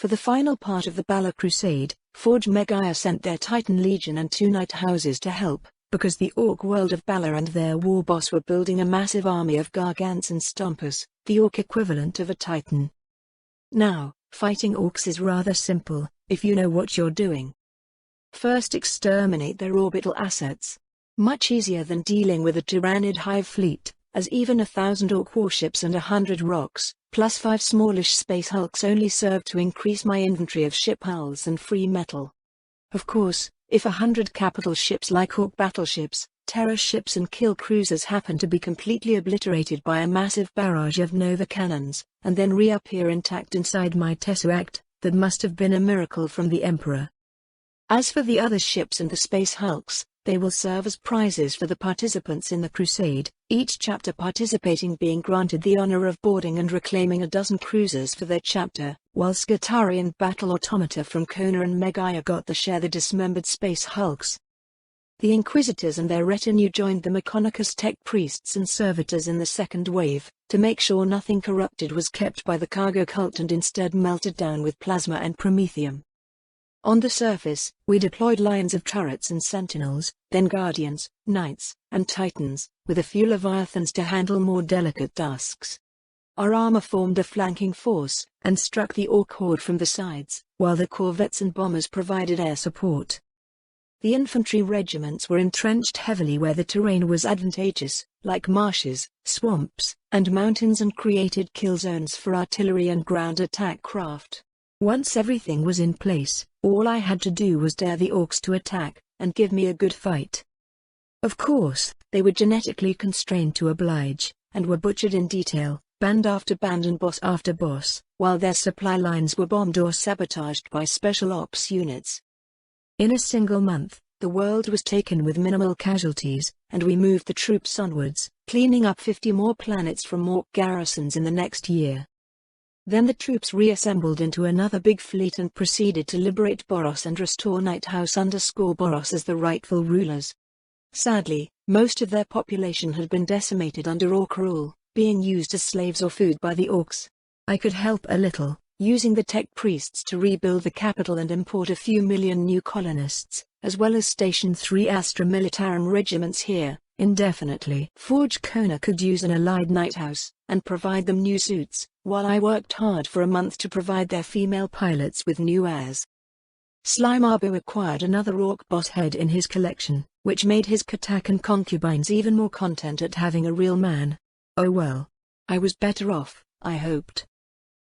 For the final part of the Balor Crusade, Forge Megaia sent their Titan Legion and 2 Night Houses to help, because the Orc world of Balor and their war boss were building a massive army of Gargants and Stompers, the Orc equivalent of a Titan. Now, fighting Orcs is rather simple, if you know what you're doing. First, exterminate their orbital assets. Much easier than dealing with a Tyrannid hive fleet, as even 1,000 Orc warships and 100 rocks, plus 5 smallish space hulks only served to increase my inventory of ship hulls and free metal. Of course, if 100 capital ships like Orc battleships, terror ships and kill cruisers happen to be completely obliterated by a massive barrage of Nova cannons, and then reappear intact inside my Tesseract, that must have been a miracle from the Emperor. As for the other ships and the space hulks, they will serve as prizes for the participants in the crusade, each chapter participating being granted the honor of boarding and reclaiming a dozen cruisers for their chapter, while Skitarii and battle automata from Kona and Megaia got to share the dismembered space hulks. The Inquisitors and their retinue joined the Mechonicus tech priests and servitors in the second wave, to make sure nothing corrupted was kept by the cargo cult and instead melted down with plasma and promethium. On the surface, we deployed lines of turrets and sentinels, then guardians, knights, and titans, with a few leviathans to handle more delicate tasks. Our armor formed a flanking force, and struck the Orc horde from the sides, while the corvettes and bombers provided air support. The infantry regiments were entrenched heavily where the terrain was advantageous, like marshes, swamps, and mountains, and created kill zones for artillery and ground attack craft. Once everything was in place, all I had to do was dare the Orcs to attack, and give me a good fight. Of course, they were genetically constrained to oblige, and were butchered in detail, band after band and boss after boss, while their supply lines were bombed or sabotaged by special ops units. In a single month, the world was taken with minimal casualties, and we moved the troops onwards, cleaning up 50 more planets from Orc garrisons in the next year. Then the troops reassembled into another big fleet and proceeded to liberate Boros and restore Nighthouse_Boros as the rightful rulers. Sadly, most of their population had been decimated under Orc rule, being used as slaves or food by the Orcs. I could help a little, using the tech priests to rebuild the capital and import a few million new colonists, as well as station 3 Astra Militarum regiments here, indefinitely. Forge Kona could use an allied Nighthouse, and provide them new suits, while I worked hard for a month to provide their female pilots with new heirs. Slimabu acquired another Orc boss head in his collection, which made his Katak and concubines even more content at having a real man. Oh well. I was better off, I hoped.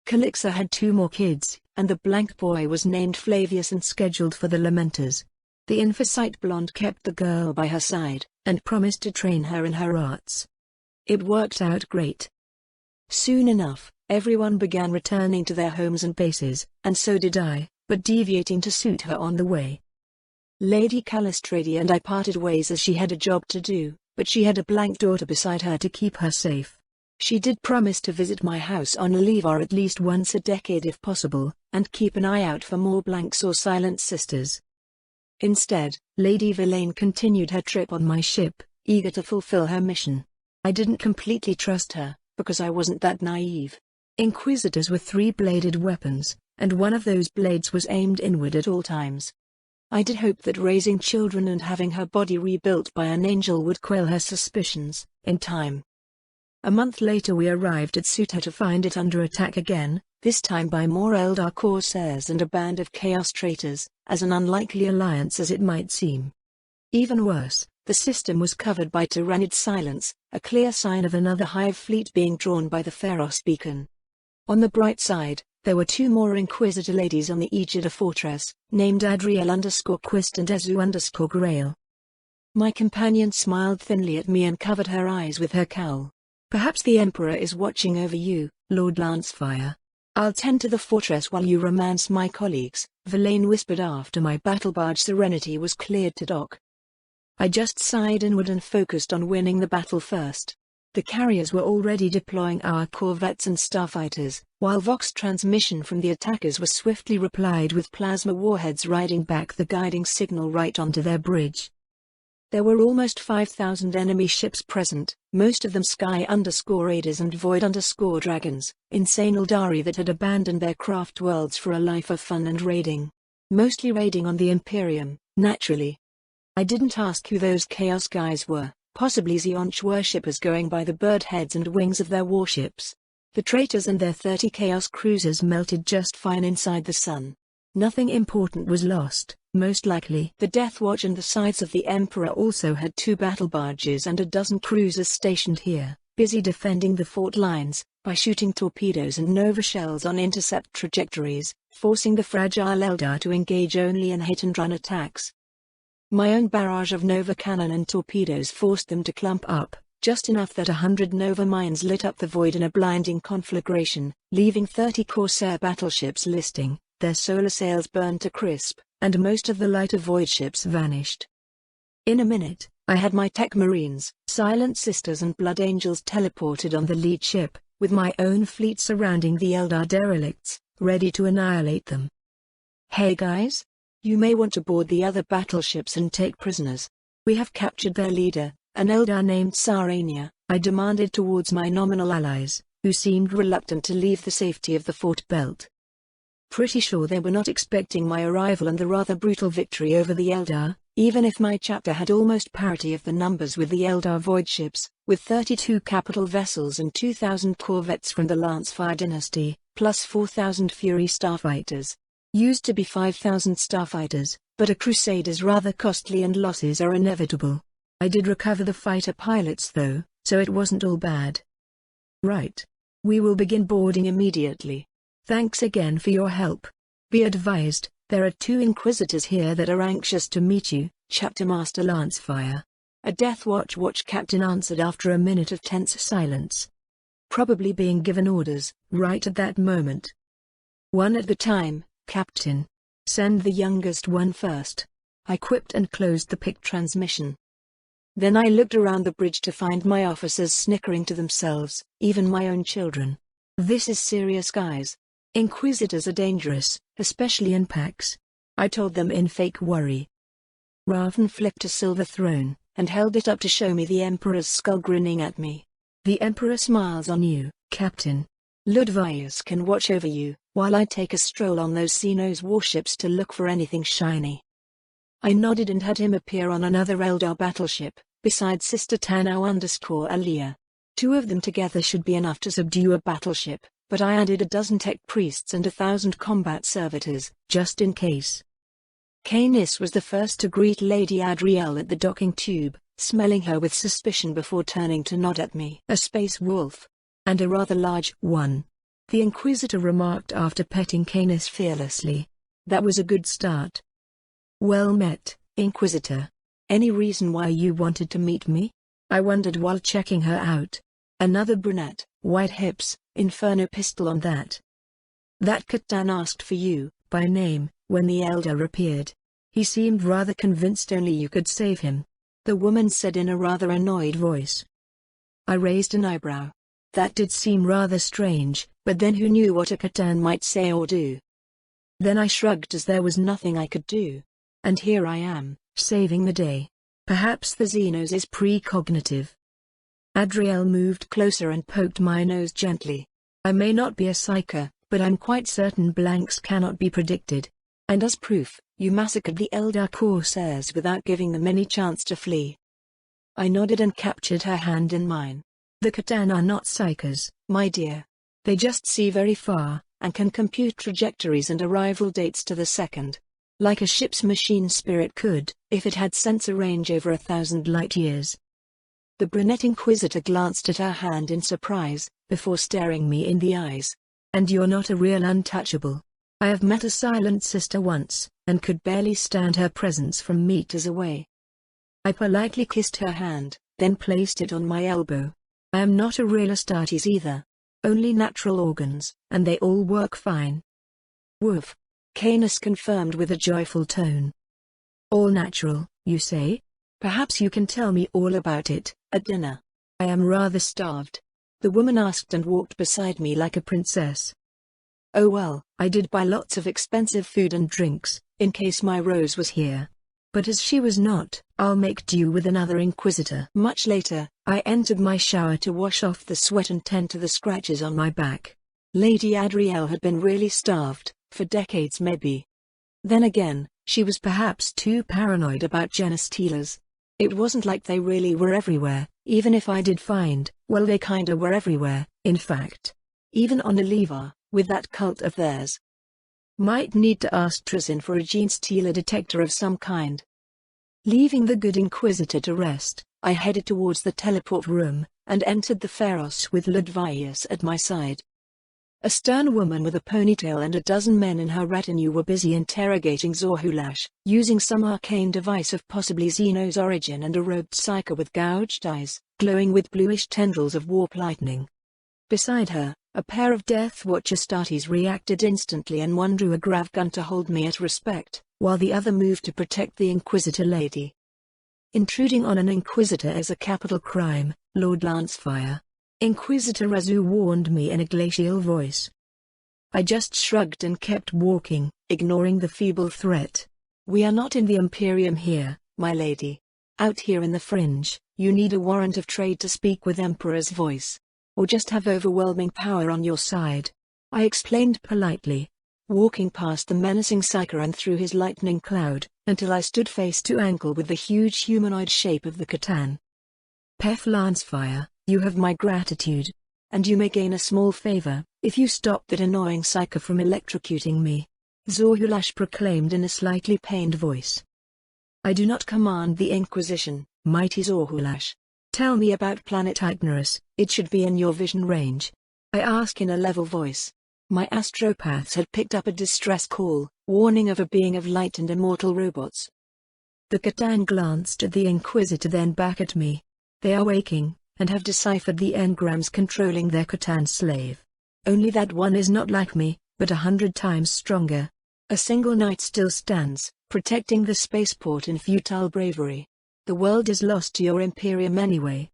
Calixa had 2 more kids, and the blank boy was named Flavius and scheduled for the Lamenters. The Infocyte blonde kept the girl by her side, and promised to train her in her arts. It worked out great. Soon enough, everyone began returning to their homes and bases, and so did I, but deviating to suit her on the way. Lady Calistrati and I parted ways as she had a job to do, but she had a blank daughter beside her to keep her safe. She did promise to visit my house on Olivar at least once a decade if possible, and keep an eye out for more blanks or silent sisters. Instead, Lady Verlaine continued her trip on my ship, eager to fulfill her mission. I didn't completely trust her, because I wasn't that naive. Inquisitors were 3-bladed weapons, and one of those blades was aimed inward at all times. I did hope that raising children and having her body rebuilt by an angel would quell her suspicions, in time. A month later we arrived at Suta to find it under attack again, this time by more Eldar corsairs and a band of chaos traitors, as an unlikely alliance as it might seem. Even worse, the system was covered by Tyrannid silence, a clear sign of another hive fleet being drawn by the Pharos beacon. On the bright side, there were 2 more Inquisitor ladies on the Aegida fortress, named Adriel_Quist and Ezu_Grail. My companion smiled thinly at me and covered her eyes with her cowl. Perhaps the Emperor is watching over you, Lord Lancefire. I'll tend to the fortress while you romance my colleagues, Verlaine whispered after my battle barge Serenity was cleared to dock. I just sighed inward and focused on winning the battle first. The carriers were already deploying our corvettes and starfighters, while Vox transmission from the attackers was swiftly replied with plasma warheads riding back the guiding signal right onto their bridge. There were almost 5,000 enemy ships present, most of them Sky_Raiders and Void_Dragons, insane Eldari that had abandoned their craft worlds for a life of fun and raiding. Mostly raiding on the Imperium, naturally. I didn't ask who those Chaos guys were, possibly Zeonch worshippers going by the bird heads and wings of their warships. The traitors and their 30 Chaos cruisers melted just fine inside the sun. Nothing important was lost, most likely. The Death Watch and the Scythes of the Emperor also had 2 battle barges and a dozen cruisers stationed here, busy defending the fort lines, by shooting torpedoes and nova shells on intercept trajectories, forcing the fragile Eldar to engage only in hit-and-run attacks. My own barrage of nova cannon and torpedoes forced them to clump up, just enough that 100 nova mines lit up the void in a blinding conflagration, leaving 30 Corsair battleships listing, their solar sails burned to crisp, and most of the lighter void ships vanished. In a minute, I had my Tech Marines, Silent Sisters and Blood Angels teleported on the lead ship, with my own fleet surrounding the Eldar derelicts, ready to annihilate them. Hey guys? You may want to board the other battleships and take prisoners. We have captured their leader, an Eldar named Sarania, I demanded towards my nominal allies, who seemed reluctant to leave the safety of the fort belt. Pretty sure they were not expecting my arrival and the rather brutal victory over the Eldar, even if my chapter had almost parity of the numbers with the Eldar void ships, with 32 capital vessels and 2,000 corvettes from the Lancefire dynasty, plus 4,000 Fury starfighters. Used to be 5,000 starfighters, but a crusade is rather costly and losses are inevitable. I did recover the fighter pilots though, so it wasn't all bad. Right. We will begin boarding immediately. Thanks again for your help. Be advised, there are 2 Inquisitors here that are anxious to meet you, Chapter Master Lancefire. A Death Watch captain answered after a minute of tense silence. Probably being given orders, right at that moment. One at the time, Captain. Send the youngest one first. I quipped and closed the PIC transmission. Then I looked around the bridge to find my officers snickering to themselves, even my own children. This is serious, guys. Inquisitors are dangerous, especially in packs. I told them in fake worry. Raven flipped a silver throne, and held it up to show me the Emperor's skull grinning at me. The Emperor smiles on you, Captain. Ludvius can watch over you, while I take a stroll on those Xenos warships to look for anything shiny. I nodded and had him appear on another Eldar battleship, beside Sister Tano_Alia. 2 of them together should be enough to subdue a battleship, but I added a dozen tech priests and 1,000 combat servitors, just in case. Canis was the first to greet Lady Adriel at the docking tube, smelling her with suspicion before turning to nod at me. A space wolf. And a rather large one. The Inquisitor remarked after petting Canis fearlessly. That was a good start. Well met, Inquisitor. Any reason why you wanted to meet me? I wondered while checking her out. Another brunette, white hips, Inferno pistol on that. That Catan asked for you, by name, when the Eldar appeared. He seemed rather convinced only you could save him. The woman said in a rather annoyed voice. I raised an eyebrow. That did seem rather strange, but then who knew what a Catan might say or do? Then I shrugged as there was nothing I could do. And here I am, saving the day. Perhaps the Xenos is precognitive. Adriel moved closer and poked my nose gently. I may not be a psyker, but I'm quite certain blanks cannot be predicted. And as proof, you massacred the Eldar Corsairs without giving them any chance to flee. I nodded and captured her hand in mine. The Catan are not psykers, my dear. They just see very far, and can compute trajectories and arrival dates to the second. Like a ship's machine spirit could, if it had sensor range over 1,000 light-years. The brunette Inquisitor glanced at her hand in surprise, before staring me in the eyes. And you're not a real untouchable. I have met a Silent Sister once, and could barely stand her presence from meters away. I politely kissed her hand, then placed it on my elbow. I am not a real Astartes either. Only natural organs, and they all work fine. Woof. Canis confirmed with a joyful tone. All natural, you say? Perhaps you can tell me all about it, at dinner. I am rather starved. The woman asked and walked beside me like a princess. Oh well, I did buy lots of expensive food and drinks, in case my Rose was here. But as she was not, I'll make do with another Inquisitor. Much later, I entered my shower to wash off the sweat and tend to the scratches on my back. Lady Adriel had been really starved, for decades maybe. Then again, she was perhaps too paranoid about genestealers. It wasn't like they really were everywhere, even if I did find, well, they kinda were everywhere, in fact. Even on Oliva, with that cult of theirs. Might need to ask Trazyn for a genestealer detector of some kind. Leaving the good Inquisitor to rest, I headed towards the teleport room, and entered the Pharos with Ludvius at my side. A stern woman with a ponytail and a dozen men in her retinue were busy interrogating Zorhulash, using some arcane device of possibly Xeno's origin, and a robed psyker with gouged eyes, glowing with bluish tendrils of warp lightning. Beside her, a pair of Death Watch Astartes reacted instantly, and one drew a grav gun to hold me at respect, while the other moved to protect the Inquisitor lady. Intruding on an Inquisitor is a capital crime, Lord Lancefire. Inquisitor Razu warned me in a glacial voice. I just shrugged and kept walking, ignoring the feeble threat. We are not in the Imperium here, my lady. Out here in the fringe, you need a warrant of trade to speak with Emperor's voice. Or just have overwhelming power on your side. I explained politely, walking past the menacing psyker and through his lightning cloud, until I stood face to ankle with the huge humanoid shape of the Catan. Pef Lancefire, you have my gratitude. And you may gain a small favor, if you stop that annoying psyker from electrocuting me. Zorhulash proclaimed in a slightly pained voice. I do not command the Inquisition, mighty Zorhulash. Tell me about planet Ignorus, it should be in your vision range. I ask in a level voice. My astropaths had picked up a distress call, warning of a being of light and immortal robots. The Catan glanced at the Inquisitor, then back at me. They are waking, and have deciphered the engrams controlling their Catan slave. Only that one is not like me, but 100 times stronger. A single knight still stands, protecting the spaceport in futile bravery. The world is lost to your Imperium anyway.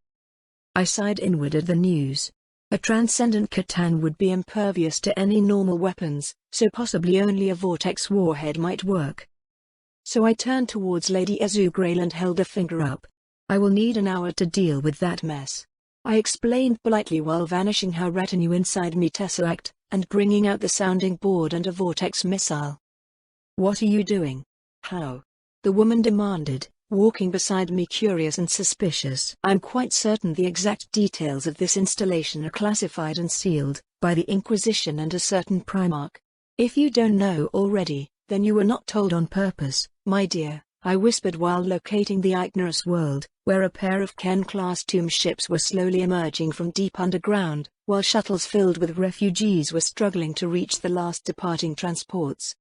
I sighed inward at the news. A transcendent Catan would be impervious to any normal weapons, so possibly only a vortex warhead might work. So I turned towards Lady Azugrail and held a finger up. I will need an hour to deal with that mess. I explained politely while vanishing her retinue inside me tesseract, and bringing out the sounding board and a vortex missile. What are you doing? How? The woman demanded, walking beside me curious and suspicious. I'm quite certain the exact details of this installation are classified and sealed, by the Inquisition and a certain Primarch. If you don't know already, then you were not told on purpose, my dear, I whispered while locating the Ignorus world, where a pair of Ken-class tomb ships were slowly emerging from deep underground, while shuttles filled with refugees were struggling to reach the last departing transports.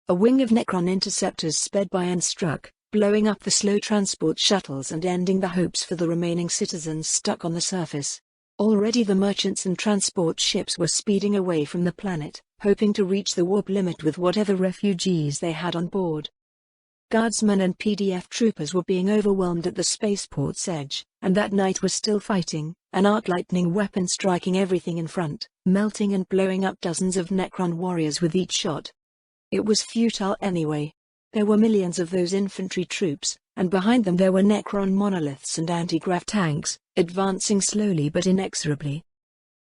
A wing of Necron interceptors sped by and struck, blowing up the slow transport shuttles and ending the hopes for the remaining citizens stuck on the surface. Already the merchants and transport ships were speeding away from the planet, hoping to reach the warp limit with whatever refugees they had on board. Guardsmen and PDF troopers were being overwhelmed at the spaceport's edge, and that night was still fighting, an arc lightning weapon striking everything in front, melting and blowing up dozens of Necron warriors with each shot. It was futile anyway. There were millions of those infantry troops, and behind them there were Necron monoliths and anti-grav tanks, advancing slowly but inexorably.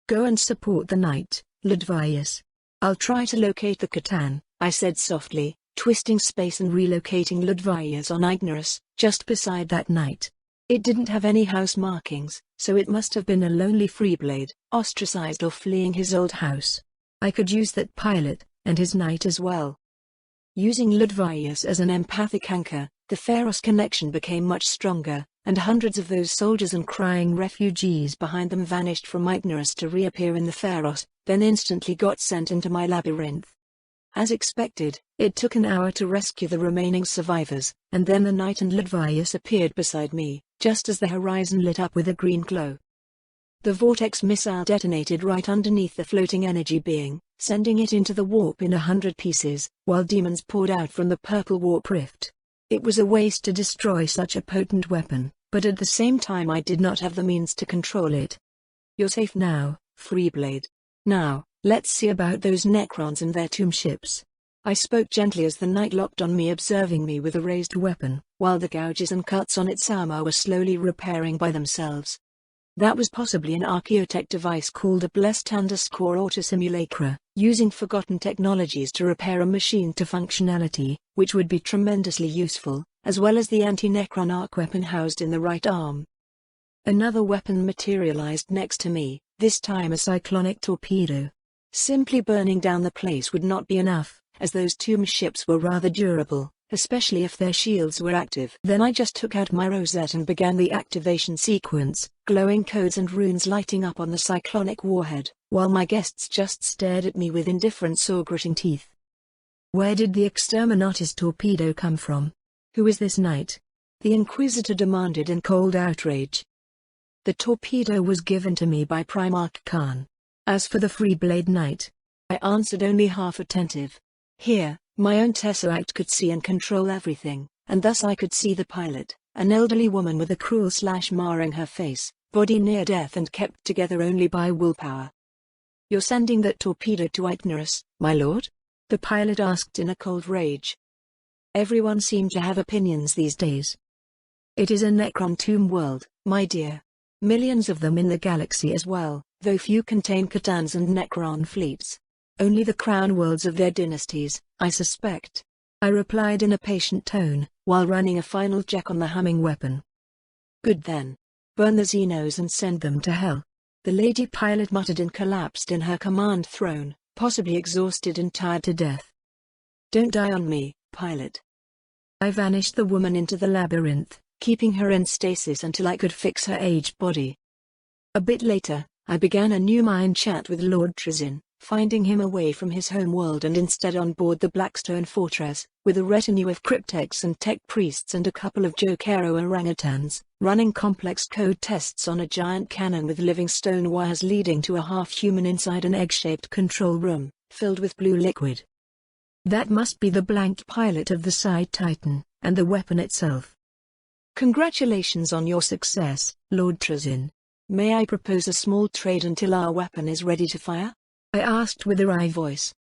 Go and support the knight, Ludvius. I'll try to locate the Catan, I said softly, twisting space and relocating Ludvius on Ignorus, just beside that knight. It didn't have any house markings, so it must have been a lonely freeblade, ostracized or fleeing his old house. I could use that pilot, and his knight as well. Using Ludvius as an empathic anchor, the Pharos connection became much stronger, and hundreds of those soldiers and crying refugees behind them vanished from Ignorus to reappear in the Pharos, then instantly got sent into my labyrinth. As expected, it took an hour to rescue the remaining survivors, and then the knight and Ludvius appeared beside me, just as the horizon lit up with a green glow. The vortex missile detonated right underneath the floating energy being, sending it into the warp in 100 pieces, while demons poured out from the purple warp rift. It was a waste to destroy such a potent weapon, but at the same time I did not have the means to control it. You're safe now, Freeblade. Now, let's see about those Necrons and their tomb ships. I spoke gently as the knight locked on me, observing me with a raised weapon, while the gouges and cuts on its armor were slowly repairing by themselves. That was possibly an archaeotech device called a blessed_autosimulacra, using forgotten technologies to repair a machine to functionality, which would be tremendously useful, as well as the anti-Necron arc weapon housed in the right arm. Another weapon materialized next to me, this time a cyclonic torpedo. Simply burning down the place would not be enough, as those two ships were rather durable, especially if their shields were active. Then I just took out my rosette and began the activation sequence, glowing codes and runes lighting up on the cyclonic warhead, while my guests just stared at me with indifferent saw-gritting teeth. Where did the Exterminatus torpedo come from? Who is this knight? The Inquisitor demanded in cold outrage. The torpedo was given to me by Primarch Khan. As for the Freeblade Knight, I answered only half attentive. Here, my own tesseract could see and control everything, and thus I could see the pilot, an elderly woman with a cruel slash marring her face, body near death and kept together only by willpower. "You're sending that torpedo to Ignorus, my lord?" the pilot asked in a cold rage. Everyone seemed to have opinions these days. It is a Necron tomb world, my dear. Millions of them in the galaxy as well, though few contain C'tans and Necron fleets. Only the crown worlds of their dynasties, I suspect. I replied in a patient tone, while running a final check on the humming weapon. Good then. Burn the Xenos and send them to hell. The lady pilot muttered and collapsed in her command throne, possibly exhausted and tired to death. Don't die on me, pilot. I vanished the woman into the labyrinth, keeping her in stasis until I could fix her aged body. A bit later, I began a new mind chat with Lord Trizin, finding him away from his home world and instead on board the Blackstone Fortress, with a retinue of cryptex and tech priests and a couple of Jokero orangutans, running complex code tests on a giant cannon with living stone wires leading to a half-human inside an egg-shaped control room, filled with blue liquid. That must be the blank pilot of the Side Titan, and the weapon itself. Congratulations on your success, Lord Trizin. May I propose a small trade until our weapon is ready to fire? I asked with a wry voice.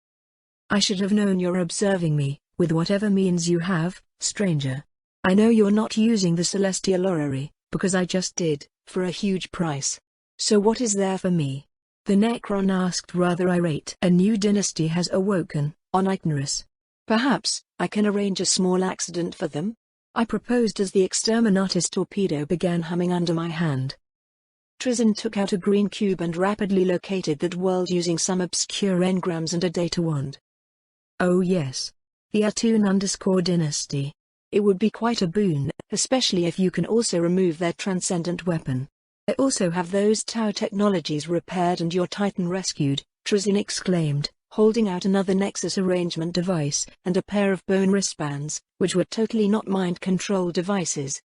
I should have known you're observing me, with whatever means you have, stranger. I know you're not using the celestial orrery, because I just did, for a huge price. So what is there for me? The Necron asked rather irate. A new dynasty has awoken, on Ignorus. Perhaps, I can arrange a small accident for them? I proposed as the Exterminatus torpedo began humming under my hand. Trizin took out a green cube and rapidly located that world using some obscure engrams and a data wand. Oh yes. The Atun_dynasty. It would be quite a boon, especially if you can also remove their transcendent weapon. I also have those Tau technologies repaired and your Titan rescued, Trizin exclaimed, holding out another Nexus arrangement device and a pair of bone wristbands, which were totally not mind control devices.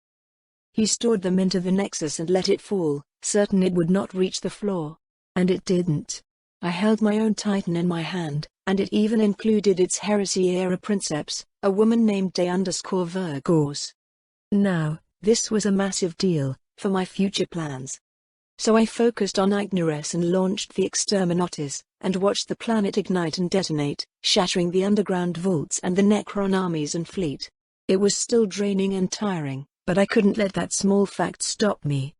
He stored them into the Nexus and let it fall, certain it would not reach the floor. And it didn't. I held my own Titan in my hand, and it even included its Heresy-era princeps, a woman named Day_Vergors. Now, this was a massive deal, for my future plans. So I focused on Ignorus and launched the Exterminatus, and watched the planet ignite and detonate, shattering the underground vaults and the Necron armies and fleet. It was still draining and tiring, but I couldn't let that small fact stop me.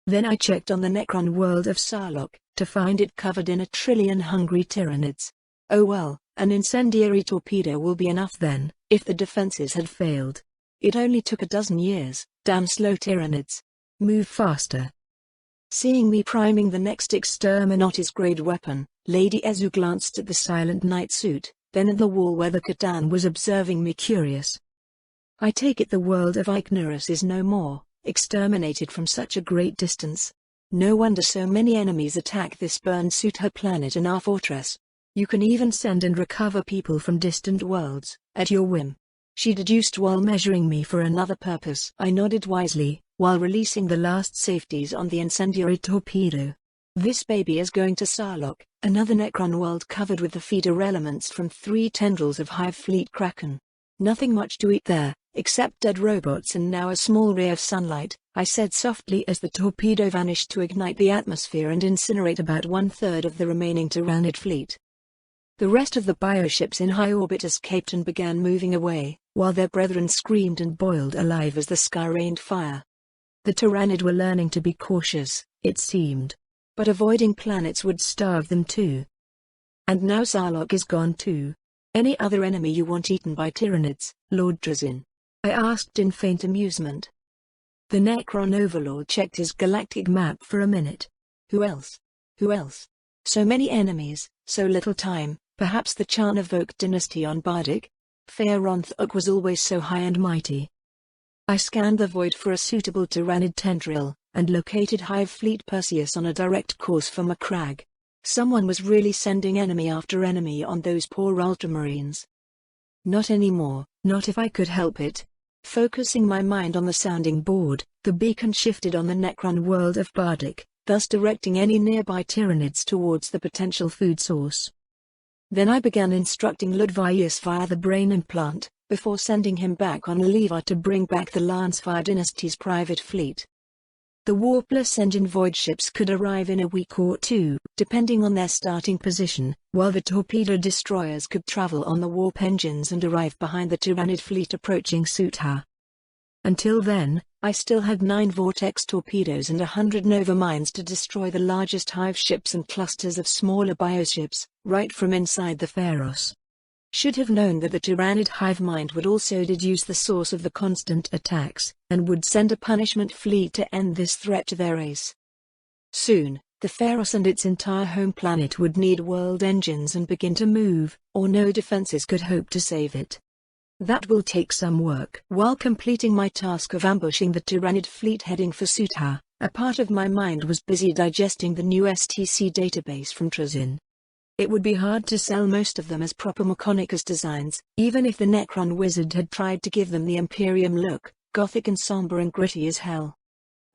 Then I checked on the Necron world of Sarlocc, to find it covered in 1,000,000,000 hungry Tyranids. Oh well, an incendiary torpedo will be enough then, if the defenses had failed. It only took a dozen years, damn slow Tyranids. Move faster. Seeing me priming the next Exterminatus-grade weapon, Lady Ezu glanced at the silent knight suit, then at the wall where the C'tan was observing me curious. I take it the world of Ignorus is no more, exterminated from such a great distance. No wonder so many enemies attack this burned suit her planet and our fortress. You can even send and recover people from distant worlds, at your whim. She deduced while measuring me for another purpose. I nodded wisely, while releasing the last safeties on the incendiary torpedo. This baby is going to Sarlocc, another Necron world covered with the feeder elements from 3 tendrils of Hive Fleet Kraken. Nothing much to eat there, except dead robots and now a small ray of sunlight, I said softly as the torpedo vanished to ignite the atmosphere and incinerate about 1/3 of the remaining Tyranid fleet. The rest of the bioships in high orbit escaped and began moving away, while their brethren screamed and boiled alive as the sky rained fire. The Tyrannid were learning to be cautious, it seemed. But avoiding planets would starve them too. And now Sarlocc is gone too. Any other enemy you want eaten by Tyrannids, Lord Drazin? I asked in faint amusement. The Necron Overlord checked his galactic map for a minute. Who else? Who else? So many enemies, so little time. Perhaps the Charnavok dynasty on Bardic? Fearonthuk was always so high and mighty. I scanned the void for a suitable Tyrannid tendril, and located Hive Fleet Perseus on a direct course for Macragge. Someone was really sending enemy after enemy on those poor Ultramarines. Not anymore, not if I could help it. Focusing my mind on the sounding board, the beacon shifted on the Necron world of Bardic, thus directing any nearby Tyrannids towards the potential food source. Then I began instructing Ludvius via the brain implant, before sending him back on Lever to bring back the Lancefire dynasty's private fleet. The warpless engine void ships could arrive in a week or two, depending on their starting position, while the torpedo destroyers could travel on the warp engines and arrive behind the Tyrannid fleet approaching Sutha. Until then, I still had 9 vortex torpedoes and 100 nova mines to destroy the largest hive ships and clusters of smaller bioships, right from inside the Pharos. Should have known that the Tyrannid hive mind would also deduce the source of the constant attacks, and would send a punishment fleet to end this threat to their race. Soon, the Pharos and its entire home planet would need world engines and begin to move, or no defenses could hope to save it. That will take some work. While completing my task of ambushing the Tyrannid fleet heading for Sutha, a part of my mind was busy digesting the new STC database from Drazin. It would be hard to sell most of them as proper Mechonicus designs, even if the Necron wizard had tried to give them the Imperium look, gothic and somber and gritty as hell.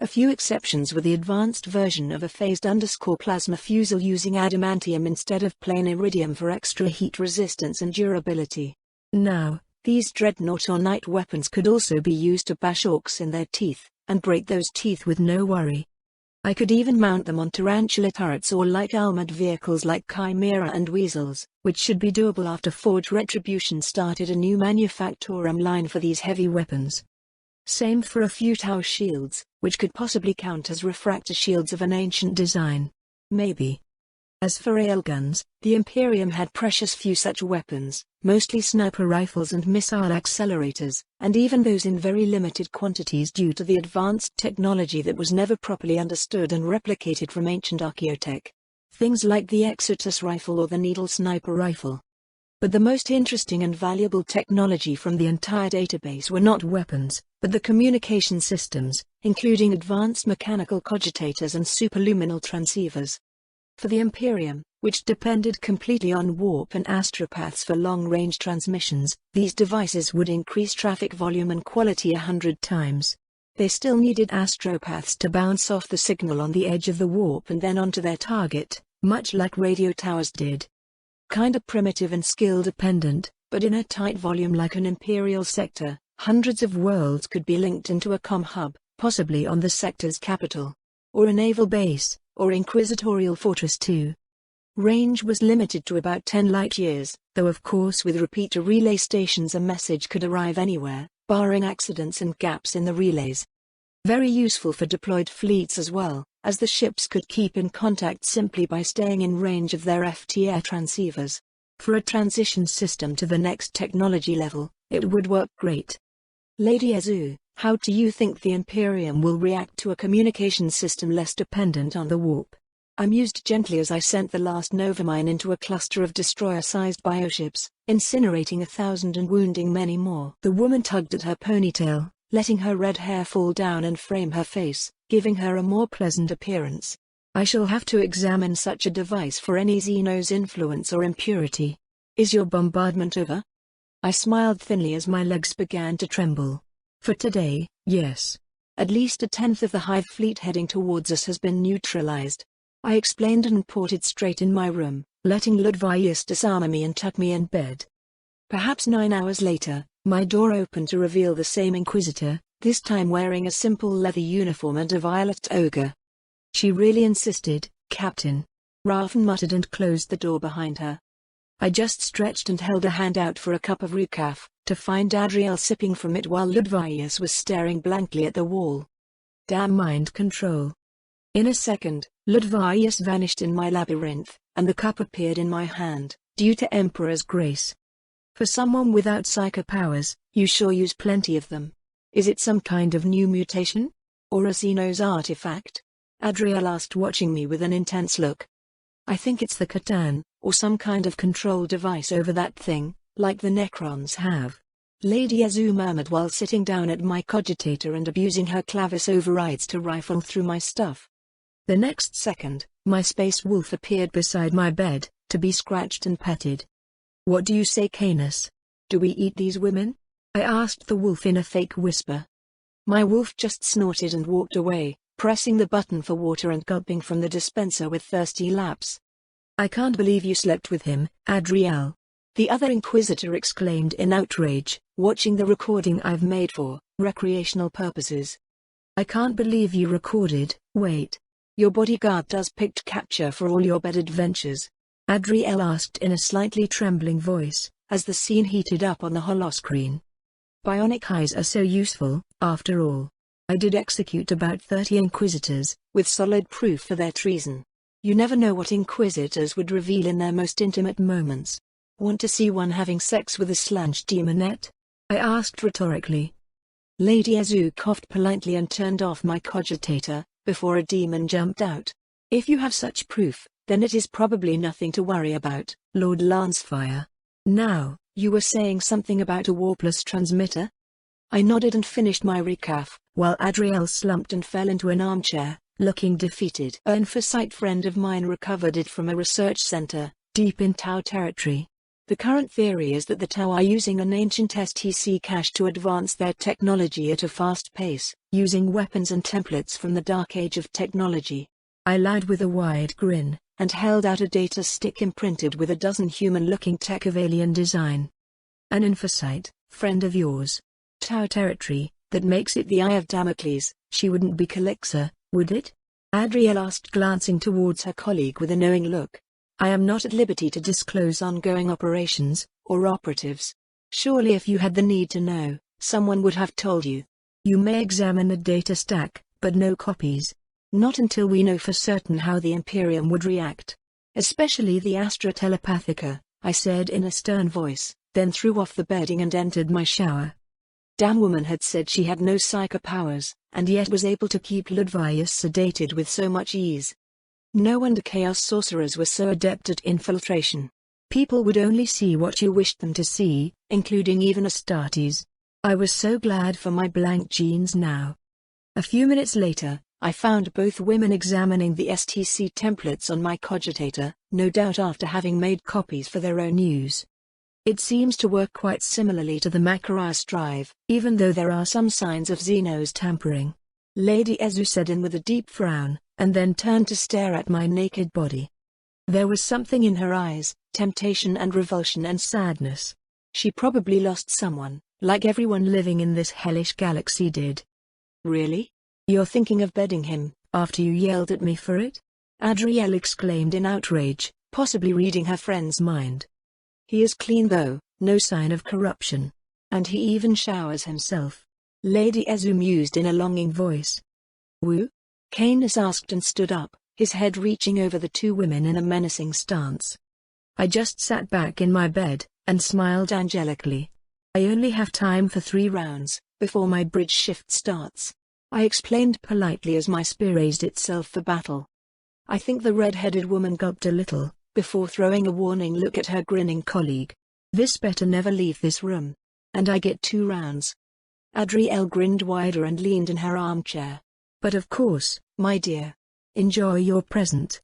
A few exceptions were the advanced version of a phased-plasma fusel using adamantium instead of plain iridium for extra heat resistance and durability. Now, these dreadnought or night weapons could also be used to bash orcs in their teeth, and break those teeth with no worry. I could even mount them on tarantula turrets or light armored vehicles like Chimera and Weasels, which should be doable after Forge Retribution started a new manufactorum line for these heavy weapons. Same for a few Tau shields, which could possibly count as refractor shields of an ancient design. Maybe. As for railguns, the Imperium had precious few such weapons, mostly sniper rifles and missile accelerators, and even those in very limited quantities due to the advanced technology that was never properly understood and replicated from ancient archaeotech. Things like the Exotus rifle or the needle sniper rifle. But the most interesting and valuable technology from the entire database were not weapons, but the communication systems, including advanced mechanical cogitators and superluminal transceivers. For the Imperium, which depended completely on warp and astropaths for long-range transmissions, these devices would increase traffic volume and quality 100 times. They still needed astropaths to bounce off the signal on the edge of the warp and then onto their target, much like radio towers did. Kinda primitive and skill-dependent, but in a tight volume like an Imperial sector, hundreds of worlds could be linked into a comm hub, possibly on the sector's capital. Or a naval base, or Inquisitorial Fortress 2. Range was limited to about 10 light-years, though of course with repeater relay stations a message could arrive anywhere, barring accidents and gaps in the relays. Very useful for deployed fleets as well, as the ships could keep in contact simply by staying in range of their FT-air transceivers. For a transition system to the next technology level, it would work great. Lady Azu, how do you think the Imperium will react to a communication system less dependent on the warp? I mused gently as I sent the last Novamine into a cluster of destroyer-sized bioships, incinerating 1,000 and wounding many more. The woman tugged at her ponytail, letting her red hair fall down and frame her face, giving her a more pleasant appearance. I shall have to examine such a device for any Xenos influence or impurity. Is your bombardment over? I smiled thinly as my legs began to tremble. For today, yes. At least a tenth of the hive fleet heading towards us has been neutralized. I explained and reported straight in my room, letting Ludvius disarm me and tuck me in bed. Perhaps 9 hours later, my door opened to reveal the same Inquisitor, this time wearing a simple leather uniform and a violet toga. She really insisted, Captain. Raffen muttered and closed the door behind her. I just stretched and held a hand out for a cup of recaf, to find Adriel sipping from it while Ludvius was staring blankly at the wall. Damn mind control. In a second, Ludvius vanished in my labyrinth, and the cup appeared in my hand, due to Emperor's grace. For someone without psycho powers, you sure use plenty of them. Is it some kind of new mutation? Or a Xenos artifact? Adriel asked, watching me with an intense look. I think it's the Catan, or some kind of control device over that thing, like the Necrons have. Lady Azu murmured while sitting down at my cogitator and abusing her clavis overrides to rifle through my stuff. The next second, my space wolf appeared beside my bed, to be scratched and petted. What do you say, Canis? Do we eat these women? I asked the wolf in a fake whisper. My wolf just snorted and walked away, pressing the button for water and gulping from the dispenser with thirsty laps. I can't believe you slept with him, Adriel. The other Inquisitor exclaimed in outrage, watching the recording I've made for recreational purposes. I can't believe you recorded. Wait. Your bodyguard does picked capture for all your bed adventures? Adriel asked in a slightly trembling voice, as the scene heated up on the holoscreen. Bionic eyes are so useful, after all. I did execute about 30 Inquisitors, with solid proof for their treason. You never know what Inquisitors would reveal in their most intimate moments. Want to see one having sex with a sludge demonette? I asked rhetorically. Lady Azu coughed politely and turned off my cogitator, before a demon jumped out. If you have such proof, then it is probably nothing to worry about, Lord Lancefire. Now, you were saying something about a warpless transmitter? I nodded and finished my recaf, while Adriel slumped and fell into an armchair, looking defeated. An Infocyte friend of mine recovered it from a research center, deep in Tau territory. The current theory is that the Tau are using an ancient STC cache to advance their technology at a fast pace, using weapons and templates from the dark age of technology. I lied with a wide grin, and held out a data stick imprinted with a dozen human-looking tech of alien design. An Infocyte, friend of yours. Tau territory, that makes it the Eye of Damocles. She wouldn't be Calixa, would it? Adriel asked, glancing towards her colleague with a knowing look. I am not at liberty to disclose ongoing operations, or operatives. Surely if you had the need to know, someone would have told you. You may examine the data stack, but no copies. Not until we know for certain how the Imperium would react. Especially the Astra Telepathica, I said in a stern voice, then threw off the bedding and entered my shower. Damn woman had said she had no psycho powers, and yet was able to keep Ludvius sedated with so much ease. No wonder Chaos Sorcerers were so adept at infiltration. People would only see what you wished them to see, including even Astartes. I was so glad for my blank jeans now. A few minutes later, I found both women examining the STC templates on my cogitator, no doubt after having made copies for their own use. It seems to work quite similarly to the Macarius drive, even though there are some signs of Xenos tampering. Lady Azu said in with a deep frown, and then turned to stare at my naked body. There was something in her eyes, temptation and revulsion and sadness. She probably lost someone, like everyone living in this hellish galaxy did. Really? You're thinking of bedding him, after you yelled at me for it? Adriel exclaimed in outrage, possibly reading her friend's mind. He is clean though, no sign of corruption. And he even showers himself. Lady Azu mused in a longing voice. Woo? Canis asked and stood up, his head reaching over the two women in a menacing stance. I just sat back in my bed, and smiled angelically. I only have time for 3 rounds, before my bridge shift starts. I explained politely as my spear raised itself for battle. I think the red-headed woman gulped a little, before throwing a warning look at her grinning colleague. This better never leave this room. And I get 2 rounds. Adriel grinned wider and leaned in her armchair. But of course, my dear. Enjoy your present.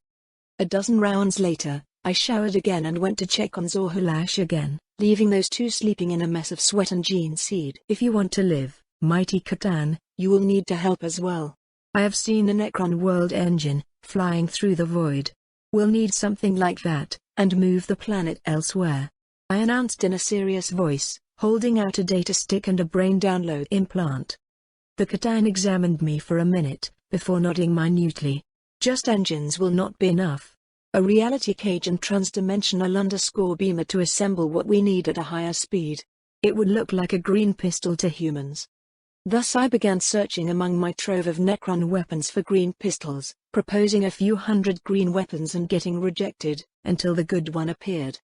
A dozen rounds later, I showered again and went to check on Zorhulash again, leaving those two sleeping in a mess of sweat and gene seed. If you want to live, mighty Catan, you will need to help as well. I have seen the Necron world engine, flying through the void. We'll need something like that, and move the planet elsewhere. I announced in a serious voice, holding out a data stick and a brain download implant. The Catan examined me for a minute, before nodding minutely. Just engines will not be enough. a reality cage and transdimensional beamer to assemble what we need at a higher speed. It would look like a green pistol to humans. Thus I began searching among my trove of Necron weapons for green pistols, proposing a few hundred green weapons and getting rejected, until the good one appeared.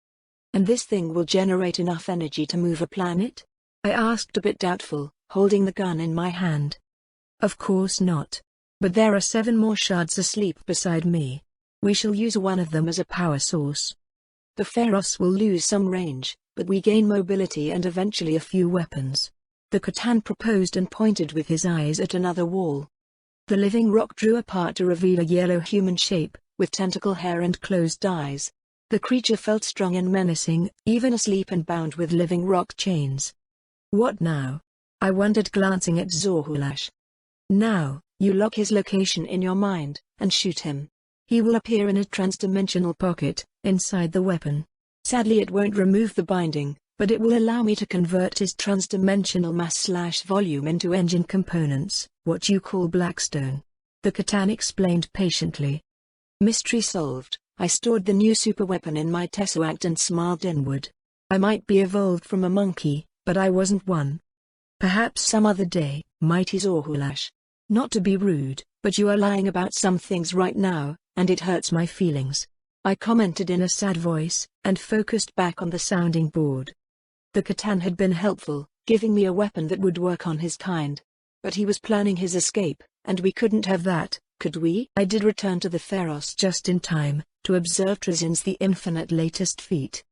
"And this thing will generate enough energy to move a planet?" I asked, a bit doubtful, holding the gun in my hand. "Of course not. But there are 7 more shards asleep beside me. We shall use one of them as a power source. The Pharos will lose some range, but we gain mobility and eventually a few weapons." The Catan proposed and pointed with his eyes at another wall. The living rock drew apart to reveal a yellow human shape, with tentacle hair and closed eyes. The creature felt strong and menacing, even asleep and bound with living rock chains. "What now?" I wondered, glancing at Zorhulash. "Now, you lock his location in your mind, and shoot him. He will appear in a transdimensional pocket, inside the weapon. Sadly it won't remove the binding, but it will allow me to convert his transdimensional mass/volume into engine components, what you call Blackstone." The Catan explained patiently. Mystery solved. I stored the new superweapon in my tesseract and smiled inward. I might be evolved from a monkey, but I wasn't one. "Perhaps some other day, mighty Zorhulash. Not to be rude, but you are lying about some things right now, and it hurts my feelings," I commented in a sad voice, and focused back on the sounding board. The Catan had been helpful, giving me a weapon that would work on his kind. But he was planning his escape, and we couldn't have that, could we? I did return to the Pharos just in time, to observe Trazin's the Infinite latest feat.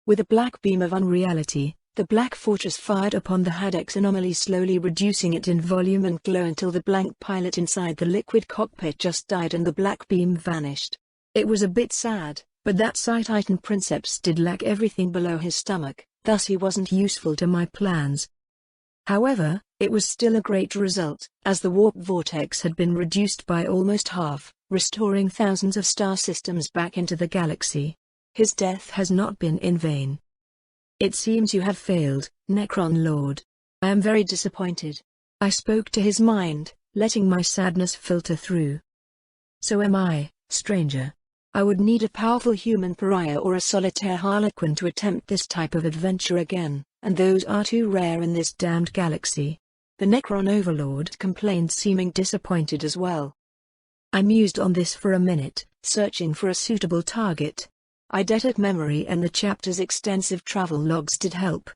With a black beam of unreality, the Black Fortress fired upon the Hadex anomaly, slowly reducing it in volume and glow until the blank pilot inside the liquid cockpit just died and the black beam vanished. It was a bit sad, but that Sci-Titan Princeps did lack everything below his stomach, thus he wasn't useful to my plans. However, it was still a great result, as the warp vortex had been reduced by almost half, restoring thousands of star systems back into the galaxy. His death has not been in vain. "It seems you have failed, Necron Lord. I am very disappointed." I spoke to his mind, letting my sadness filter through. "So am I, stranger. I would need a powerful human pariah or a solitaire harlequin to attempt this type of adventure again, and those are too rare in this damned galaxy." The Necron Overlord complained, seeming disappointed as well. I mused on this for a minute, searching for a suitable target. Eidetic memory and the chapter's extensive travel logs did help.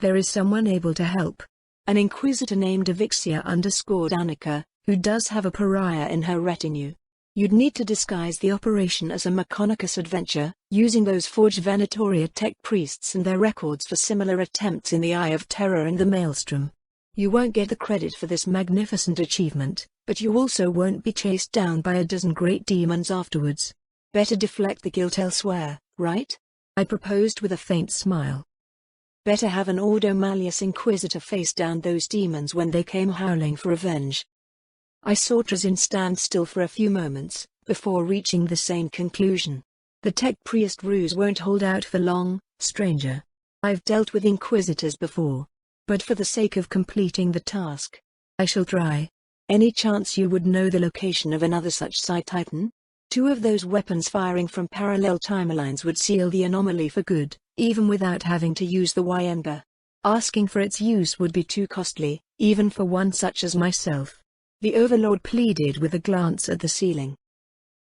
"There is someone able to help. An inquisitor named Avixia_Danica, who does have a pariah in her retinue. You'd need to disguise the operation as a Mechonicus adventure, using those Forge Venatoria tech priests and their records for similar attempts in the Eye of Terror and the Maelstrom. You won't get the credit for this magnificent achievement, but you also won't be chased down by a dozen great demons afterwards. Better deflect the guilt elsewhere, right?" I proposed with a faint smile. "Better have an Ordo Malleus Inquisitor face down those demons when they came howling for revenge." I saw Trazin stand still for a few moments, before reaching the same conclusion. "The tech priest ruse won't hold out for long, stranger. I've dealt with inquisitors before. But for the sake of completing the task, I shall try. Any chance you would know the location of another such Sci-Titan? 2 of those weapons firing from parallel timelines would seal the anomaly for good, even without having to use the Y-Ember. Asking for its use would be too costly, even for one such as myself," the Overlord pleaded with a glance at the ceiling.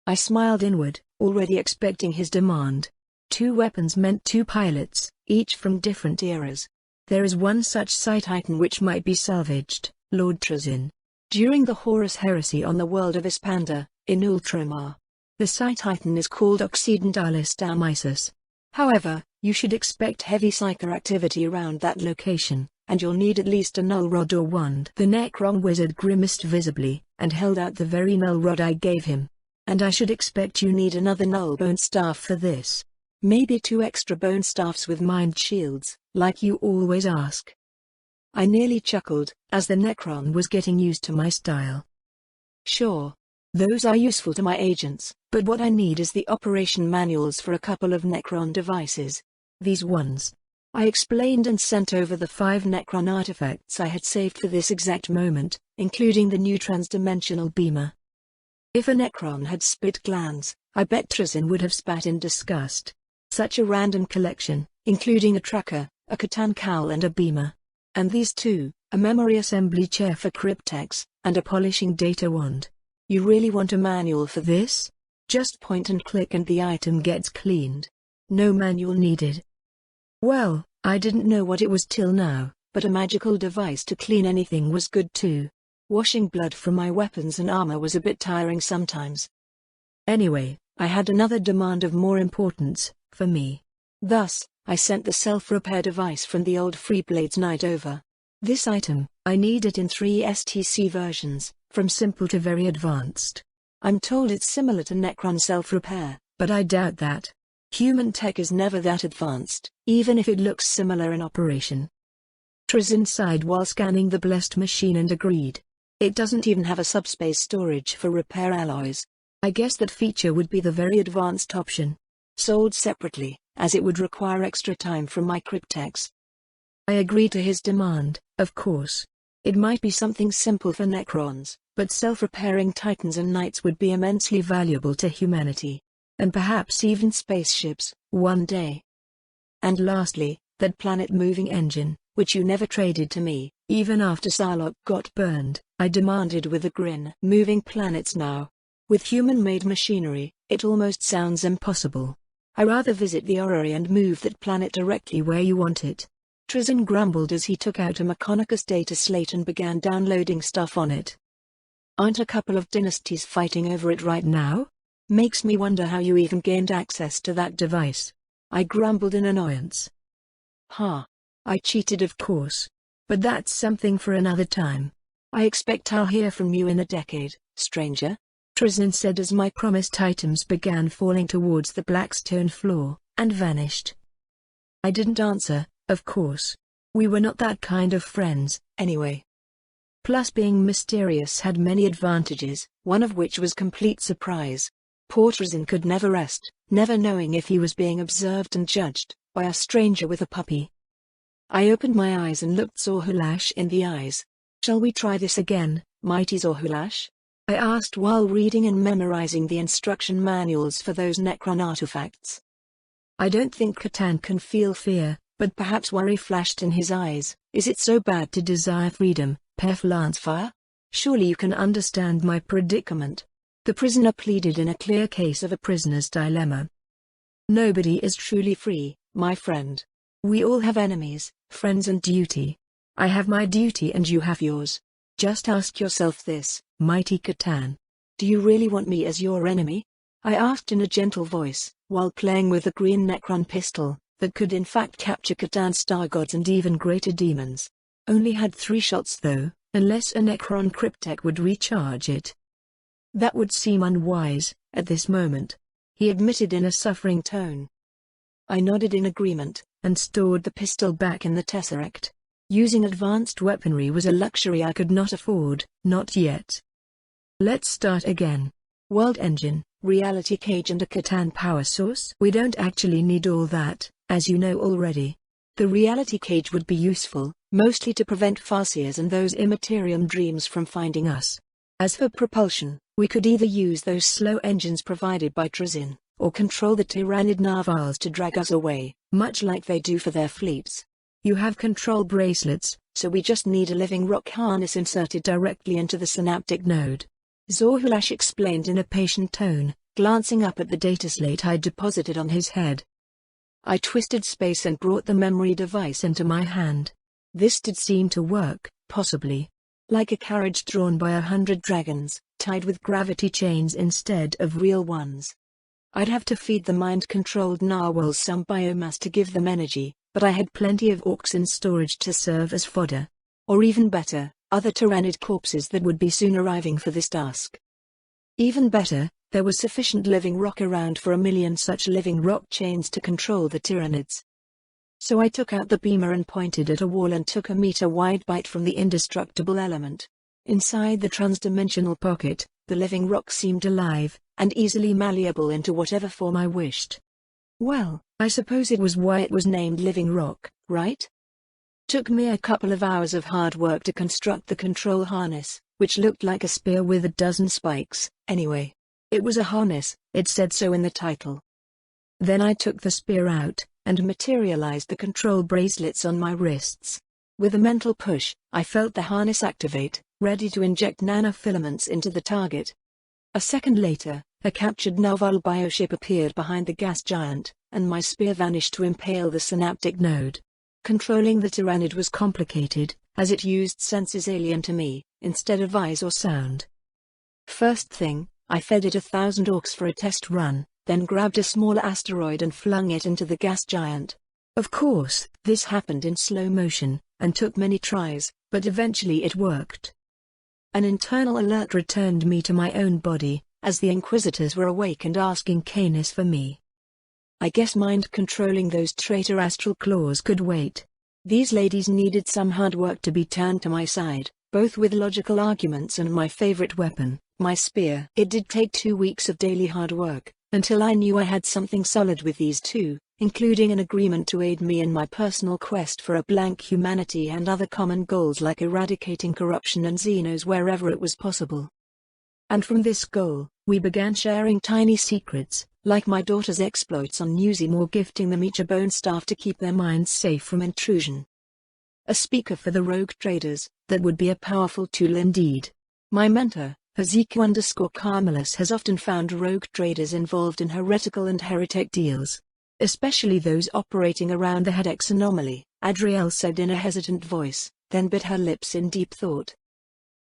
I smiled inward, already expecting his demand. 2 weapons meant 2 pilots, each from different eras. "There is one such Sci-Titan which might be salvaged, Lord Trazin. During the Horus Heresy on the world of Ispander, in Ultramar. The Sci-Titan is called Occidentalis Damisus. However, you should expect heavy psyker activity around that location, and you'll need at least a null rod or wand." The Necron wizard grimaced visibly, and held out the very null rod I gave him. "And I should expect you need another null bone staff for this. Maybe 2 extra bone staffs with mind shields, like you always ask." I nearly chuckled, as the Necron was getting used to my style. "Sure. Those are useful to my agents, but what I need is the operation manuals for a couple of Necron devices. These ones." I explained and sent over the 5 Necron artifacts I had saved for this exact moment, including the new transdimensional beamer. If a Necron had spit glands, I bet Trizin would have spat in disgust. Such a random collection, including a tracker, a Catan cowl and a beamer. And these two, a memory assembly chair for cryptex, and a polishing data wand. You really want a manual for this? Just point and click and the item gets cleaned. No manual needed. Well, I didn't know what it was till now, but a magical device to clean anything was good too. Washing blood from my weapons and armor was a bit tiring sometimes. Anyway, I had another demand of more importance, for me. Thus, I sent the self-repair device from the old Freeblades Knight over. This item, I need it in 3 STC versions, from simple to very advanced. I'm told it's similar to Necron self-repair, but I doubt that. Human tech is never that advanced, even if it looks similar in operation. Trizin sighed while scanning the blessed machine and agreed. It doesn't even have a subspace storage for repair alloys. I guess that feature would be the very advanced option. Sold separately, as it would require extra time from my cryptex. I agreed to his demand, of course. It might be something simple for Necrons, but self-repairing Titans and Knights would be immensely valuable to humanity. And perhaps even spaceships, one day. And lastly, that planet-moving engine, which you never traded to me, even after Sarlocke got burned, I demanded with a grin. Moving planets now. With human-made machinery, it almost sounds impossible. I rather visit the orrery and move that planet directly where you want it. Trizin grumbled as he took out a Mechonicus data slate and began downloading stuff on it. Aren't a couple of dynasties fighting over it right now? Makes me wonder how you even gained access to that device. I grumbled in annoyance. I cheated of course. But that's something for another time. I expect I'll hear from you in a decade, stranger. Trizin said as my promised items began falling towards the black stone floor, and vanished. I didn't answer, of course. We were not that kind of friends, anyway. Plus being mysterious had many advantages, one of which was complete surprise. Poor Trizin could never rest, never knowing if he was being observed and judged, by a stranger with a puppy. I opened my eyes and looked Zorhulash in the eyes. Shall we try this again, mighty Zorhulash? I asked while reading and memorizing the instruction manuals for those Necron artifacts. I don't think Catan can feel fear, but perhaps worry flashed in his eyes. Is it so bad to desire freedom, Pef Lancefire? Surely you can understand my predicament. The prisoner pleaded in a clear case of a prisoner's dilemma. Nobody is truly free, my friend. We all have enemies, friends and duty. I have my duty and you have yours. Just ask yourself this, mighty Catan. Do you really want me as your enemy? I asked in a gentle voice, while playing with the green Necron pistol, that could in fact capture Catan's star gods and even greater demons. Only had 3 shots though, unless a Necron cryptek would recharge it. That would seem unwise, at this moment. He admitted in a suffering tone. I nodded in agreement, and stored the pistol back in the tesseract. Using advanced weaponry was a luxury I could not afford, not yet. Let's start again. World engine, reality cage and a Catan power source? We don't actually need all that, as you know already. The reality cage would be useful, mostly to prevent Farseers and those Immaterium dreams from finding us. As for propulsion, we could either use those slow engines provided by Trizin, or control the Tyrannid narvals to drag us away, much like they do for their fleets. You have control bracelets, so we just need a living rock harness inserted directly into the synaptic node. Zorhulash explained in a patient tone, glancing up at the data slate I'd deposited on his head. I twisted space and brought the memory device into my hand. This did seem to work, possibly. Like a carriage drawn by 100 dragons, tied with gravity chains instead of real ones. I'd have to feed the mind-controlled narwhals some biomass to give them energy, but I had plenty of orcs in storage to serve as fodder. Or even better, other Tyrannid corpses that would be soon arriving for this task. Even better, there was sufficient living rock around for 1 million such living rock chains to control the Tyrannids. So I took out the beamer and pointed at a wall and took a meter-wide bite from the indestructible element. Inside the transdimensional pocket, the living rock seemed alive, and easily malleable into whatever form I wished. Well, I suppose it was why it was named Living Rock, right? Took me a couple of hours of hard work to construct the control harness, which looked like a spear with a dozen spikes, anyway. It was a harness, it said so in the title. Then I took the spear out, and materialized the control bracelets on my wrists. With a mental push, I felt the harness activate, ready to inject nanofilaments into the target. A second later, a captured novel bioship appeared behind the gas giant, and my spear vanished to impale the synaptic node. Controlling the Tyrannid was complicated, as it used senses alien to me, instead of eyes or sound. First thing, I fed it 1,000 orcs for a test run, then grabbed a small asteroid and flung it into the gas giant. Of course, this happened in slow motion, and took many tries, but eventually it worked. An internal alert returned me to my own body, as the Inquisitors were awake and asking Canis for me. I guess mind-controlling those traitor astral claws could wait. These ladies needed some hard work to be turned to my side, both with logical arguments and my favorite weapon, my spear. It did take 2 weeks of daily hard work, until I knew I had something solid with these two, including an agreement to aid me in my personal quest for a blank humanity and other common goals like eradicating corruption and xenos wherever it was possible. And from this goal, we began sharing tiny secrets, like my daughter's exploits on Newsym or gifting them each a bone staff to keep their minds safe from intrusion. A speaker for the rogue traders, that would be a powerful tool indeed. My mentor, Haziku_Carmelus, has often found rogue traders involved in heretical and heretic deals. Especially those operating around the Hedex anomaly, Adrielle said in a hesitant voice, then bit her lips in deep thought.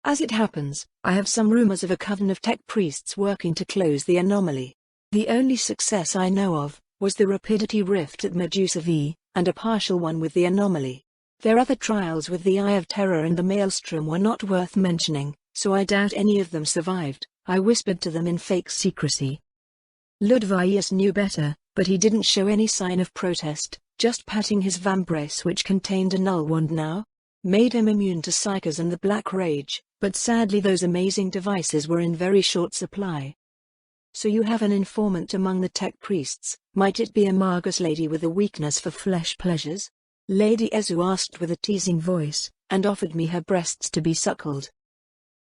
As it happens, I have some rumors of a coven of tech priests working to close the anomaly. The only success I know of was the Rapidity Rift at Medusa V, and a partial one with the anomaly. Their other trials with the Eye of Terror and the Maelstrom were not worth mentioning, so I doubt any of them survived, I whispered to them in fake secrecy. Ludvius knew better, but he didn't show any sign of protest, just patting his vambrace, which contained a null wand now. Made him immune to psychers and the Black Rage, but sadly those amazing devices were in very short supply. So you have an informant among the tech priests, might it be a Magus lady with a weakness for flesh pleasures? Lady Ezu asked with a teasing voice, and offered me her breasts to be suckled.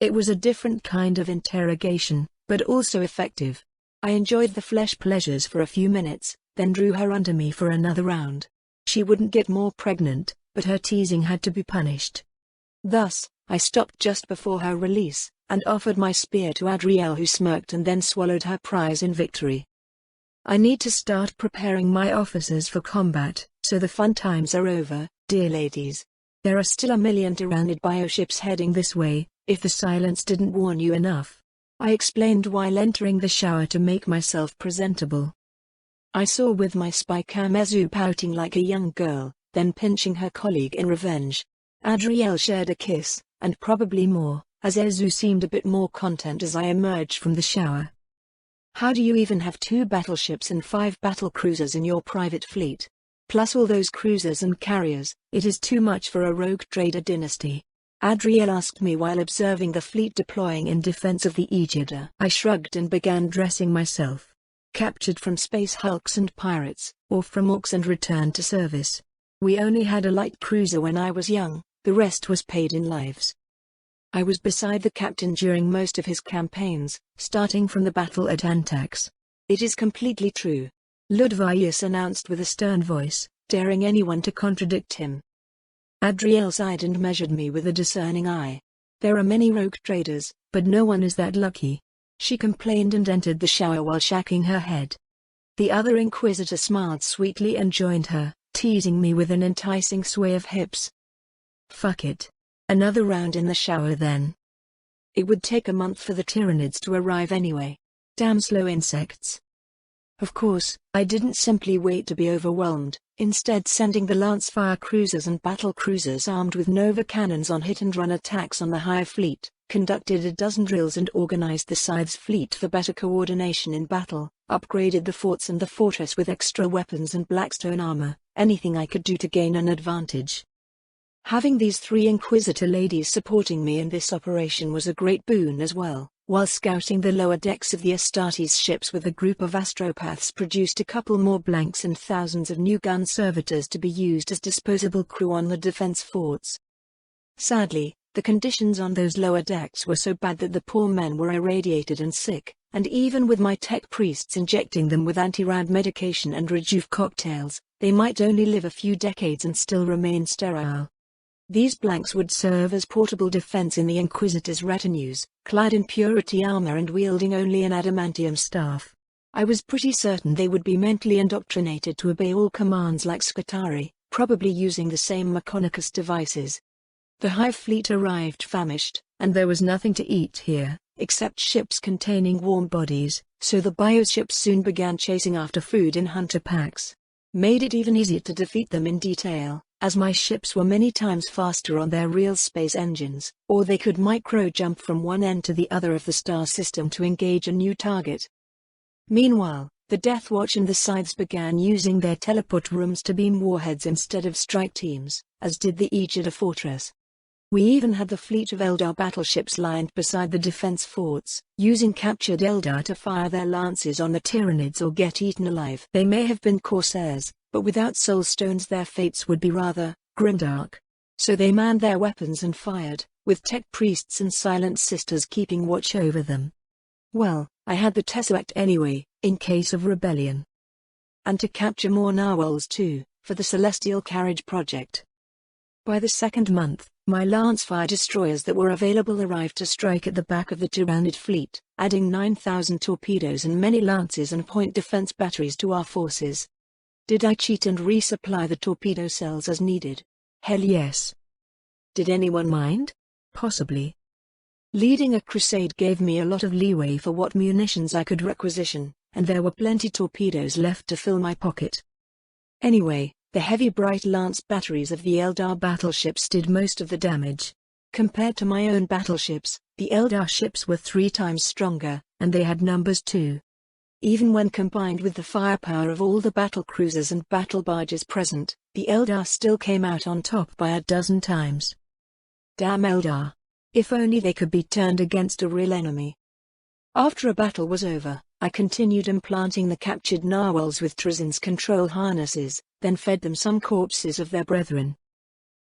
It was a different kind of interrogation, but also effective. I enjoyed the flesh pleasures for a few minutes, then drew her under me for another round. She wouldn't get more pregnant, but her teasing had to be punished. Thus, I stopped just before her release, and offered my spear to Adrielle, who smirked and then swallowed her prize in victory. I need to start preparing my officers for combat, so the fun times are over, dear ladies. There are still a million Tyrannid bioships heading this way, if the silence didn't warn you enough. I explained while entering the shower to make myself presentable. I saw with my spy cam Ezu pouting like a young girl, then pinching her colleague in revenge. Adrielle shared a kiss, and probably more, as Ezu seemed a bit more content as I emerged from the shower. How do you even have 2 battleships and 5 battle cruisers in your private fleet? Plus all those cruisers and carriers, it is too much for a rogue trader dynasty. Adrielle asked me while observing the fleet deploying in defense of the Aegida. I shrugged and began dressing myself. Captured from space hulks and pirates, or from orcs and returned to service. We only had a light cruiser when I was young, the rest was paid in lives. I was beside the captain during most of his campaigns, starting from the battle at Antax. It is completely true. Ludvius announced with a stern voice, daring anyone to contradict him. Adrielle sighed and measured me with a discerning eye. There are many rogue traders, but no one is that lucky. She complained and entered the shower while shaking her head. The other Inquisitor smiled sweetly and joined her, teasing me with an enticing sway of hips. Fuck it. Another round in the shower then. It would take a month for the Tyrannids to arrive anyway. Damn slow insects. Of course, I didn't simply wait to be overwhelmed, instead sending the Lancefire cruisers and battle cruisers armed with Nova cannons on hit-and-run attacks on the Hive fleet, conducted a dozen drills and organized the Scythe's fleet for better coordination in battle, upgraded the forts and the fortress with extra weapons and Blackstone armor, anything I could do to gain an advantage. Having these 3 Inquisitor ladies supporting me in this operation was a great boon as well. While scouting the lower decks of the Astartes ships with a group of astropaths produced a couple more blanks and thousands of new gun servitors to be used as disposable crew on the defense forts. Sadly, the conditions on those lower decks were so bad that the poor men were irradiated and sick, and even with my tech priests injecting them with anti-rad medication and rejuve cocktails, they might only live a few decades and still remain sterile. These blanks would serve as portable defense in the Inquisitor's retinues, clad in purity armor and wielding only an adamantium staff. I was pretty certain they would be mentally indoctrinated to obey all commands like Skitarii, probably using the same Mechonicus devices. The Hive fleet arrived famished, and there was nothing to eat here, except ships containing warm bodies, so the bioships soon began chasing after food in hunter packs. Made it even easier to defeat them in detail, as my ships were many times faster on their real space engines, or they could micro-jump from one end to the other of the star system to engage a new target. Meanwhile, the Death Watch and the Scythes began using their teleport rooms to beam warheads instead of strike teams, as did the Aegida Fortress. We even had the fleet of Eldar battleships lined beside the defense forts, using captured Eldar to fire their lances on the Tyranids or get eaten alive. They may have been corsairs, but without soul stones their fates would be rather grimdark. So they manned their weapons and fired, with tech priests and silent sisters keeping watch over them. Well, I had the Tesseract anyway, in case of rebellion. And to capture more narwhals too, for the Celestial Carriage project. By the second month, my Lancefire destroyers that were available arrived to strike at the back of the Tyrannid fleet, adding 9,000 torpedoes and many lances and point defense batteries to our forces. Did I cheat and resupply the torpedo cells as needed? Hell yes. Did anyone mind? Possibly. Leading a crusade gave me a lot of leeway for what munitions I could requisition, and there were plenty torpedoes left to fill my pocket. Anyway, the heavy bright lance batteries of the Eldar battleships did most of the damage. Compared to my own battleships, the Eldar ships were 3 times stronger, and they had numbers too. Even when combined with the firepower of all the battle cruisers and battle barges present, the Eldar still came out on top by a dozen times. Damn Eldar. If only they could be turned against a real enemy. After a battle was over, I continued implanting the captured narwhals with Trazin's control harnesses, then fed them some corpses of their brethren.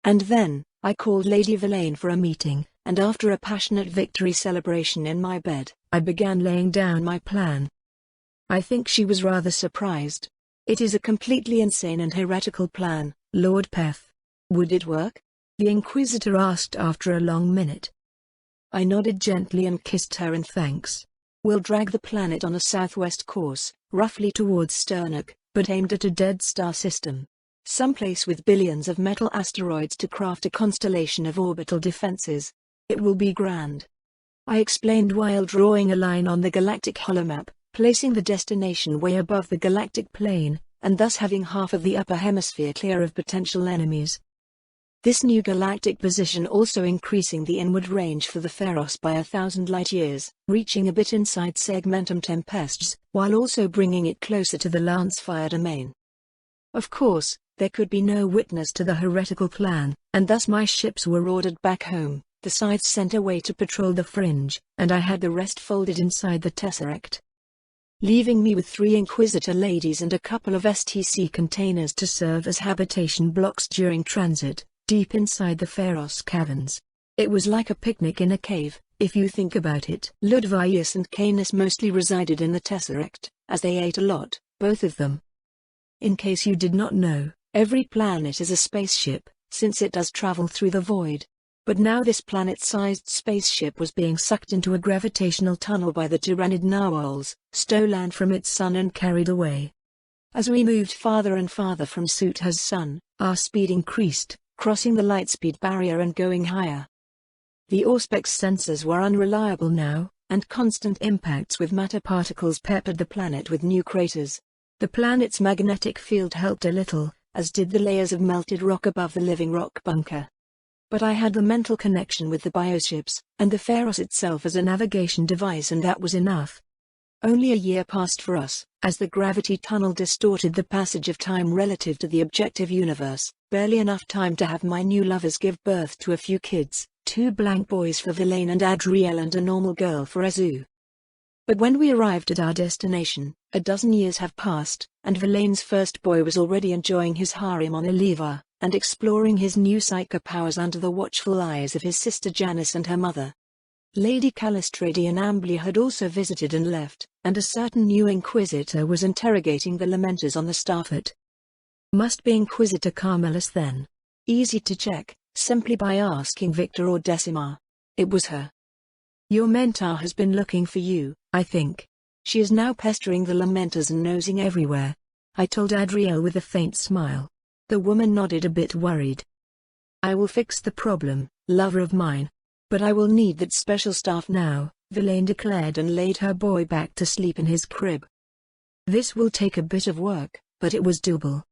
And then, I called Lady Verlaine for a meeting, and after a passionate victory celebration in my bed, I began laying down my plan. I think she was rather surprised. It is a completely insane and heretical plan, Lord Peth. Would it work? The Inquisitor asked after a long minute. I nodded gently and kissed her in thanks. We'll drag the planet on a southwest course, roughly towards Sternuk, but aimed at a dead star system. Someplace with billions of metal asteroids to craft a constellation of orbital defenses. It will be grand. I explained while drawing a line on the galactic holomap, placing the destination way above the galactic plane, and thus having half of the upper hemisphere clear of potential enemies. This new galactic position also increasing the inward range for the Pharos by 1,000 light-years, reaching a bit inside Segmentum Tempestus, while also bringing it closer to the Lancefire domain. Of course, there could be no witness to the heretical plan, and thus my ships were ordered back home, the Scythes sent away to patrol the fringe, and I had the rest folded inside the Tesseract. Leaving me with 3 Inquisitor ladies and a couple of STC containers to serve as habitation blocks during transit, deep inside the Pharos caverns. It was like a picnic in a cave, if you think about it. Ludvius and Canis mostly resided in the Tesseract, as they ate a lot, both of them. In case you did not know, every planet is a spaceship, since it does travel through the void. But now this planet-sized spaceship was being sucked into a gravitational tunnel by the Tyrannid narwhals, stolen from its sun and carried away. As we moved farther and farther from Sutha's sun, our speed increased, crossing the lightspeed barrier and going higher. The Auspex sensors were unreliable now, and constant impacts with matter particles peppered the planet with new craters. The planet's magnetic field helped a little, as did the layers of melted rock above the living rock bunker. But I had the mental connection with the bioships, and the Pharos itself as a navigation device, and that was enough. Only a year passed for us, as the gravity tunnel distorted the passage of time relative to the objective universe, barely enough time to have my new lovers give birth to a few kids, 2 blank boys for Verlaine and Adriel and a normal girl for Azu. But when we arrived at our destination, a dozen years have passed, and Verlaine's first boy was already enjoying his harem on Eliva, and exploring his new psycho powers under the watchful eyes of his sister Janice and her mother. Lady Calistrade and Ambly had also visited and left, and a certain new Inquisitor was interrogating the Lamenters on the staff at. Must be Inquisitor Carmelus then. Easy to check, simply by asking Victor or Decima. It was her. Your mentor has been looking for you, I think. She is now pestering the Lamenters and nosing everywhere. I told Adriel with a faint smile. The woman nodded, a bit worried. I will fix the problem, lover of mine. But I will need that special staff now, Villain declared and laid her boy back to sleep in his crib. This will take a bit of work, but it was doable.